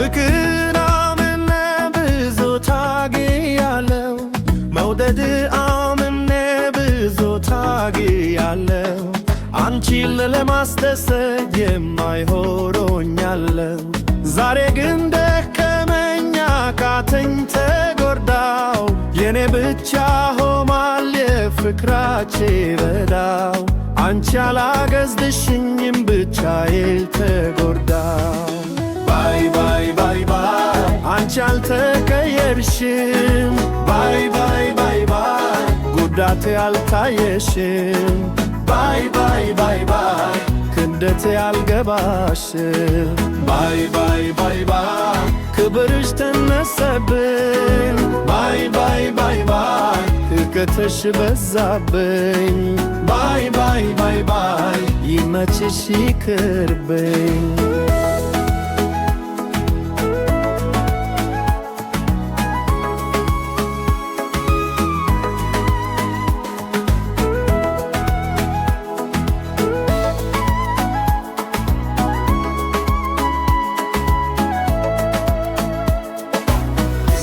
ፍቅር አምነ ብዙ ታግያለሁ መውደድ አምነ ብዙ ታግያለሁ አንቺን ለማስደሰት የማይሆኖኛለሁ ዛሬ ግን ደከመኝ አቃተኝ ተጎዳው የኔ ብቻ ሆማል የፍቅራችን በዳው አንቺ አላገዝሽኝም ብቻዬን ተጎዳው ባይ ባይ ባይ ባይ አንቺ አልተቀየርሽም ባይ ባይ ባይ ባይ ጉዳቴ አልታየሽም ባይ ባይ ባይ ባይ ክብደቴ አልገባሽም ባይ ባይ ባይ ባይ ክብርሽ ተነሰብኝ ባይ ባይ ባይ ባይ እከተሽ በዛብኝ ባይ ባይ ባይ ባይ ይመችሽ ይቅርብኝ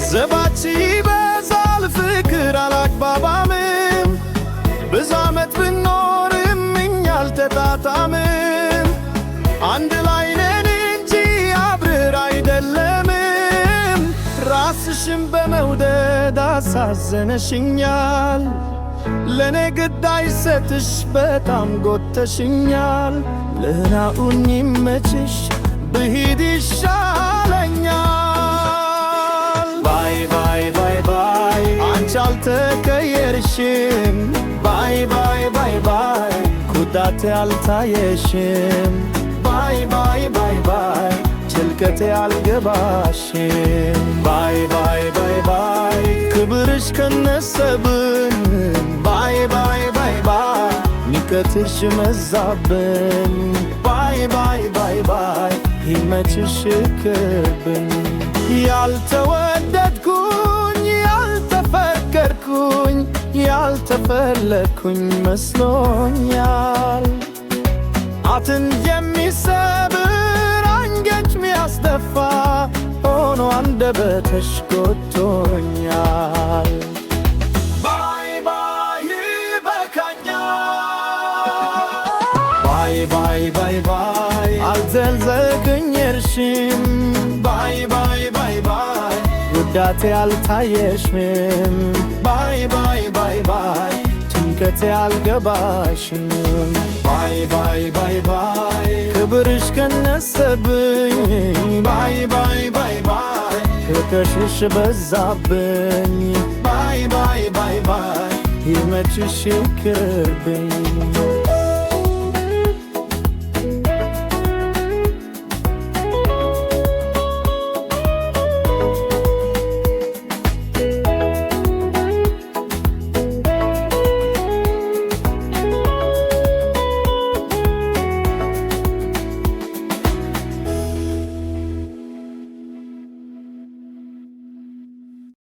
ዘባች ይበዛል ፍቅር አላግባባምም ብዙ ዓመት ብኖርም እኛ አልተጣጣምም አንድ ላይ ነን እንጂ አብረን አይደለምም ራስሽን በመውደድ አሳዘነሽኛል ለኔ ግድ አይሰጥሽ በጣም ጎተሽኛል ለናኡኝ ይመችሽ ብሂድ ይሻለኛል ባይ ባይ ባይ ባይ አንቺ አልተቀየርሽም ባይ ባይ ባይ ባይ ጉዳቴ አልታየሽም ባይ ባይ ባይ ባይ ጭንቀቴ አልገባሽም ባይ ባይ ባይ ባይ ክብርሽ ከነሰብኝ ባይ ባይ ባይ ባይ ንቀትሽ መዛብኝ ባይ ባይ ባይ ባይ ይመችሽ ይቅርብኝ ያልተወደድኩኝ ያልተፈቀርኩኝ ያልተፈለግኩኝ መስሎኛል አጥንት የሚሰብር አንገት ሚያስደፋ ሆኖ አንደበትሽ ጎድቶኛል ባይ ባይ ይበቃኛል ባይ ባይ ባይ ባይ አልዘልዘልሽኝም ባይ ባይ ባይ ባይ ጉዳቴ አልታየሽም ባይ ባይ ባይ ባይ ጭንቀቴ አልገባሽም ባይ ባይ ባይ ባይ ክብርሽ ከነሰብኝ ባይ ባይ ባይ ባይ ፍቅርሽ በዛብኝ ባይ ባይ ባይ ባይ ይመችሽ ይቅርብኝ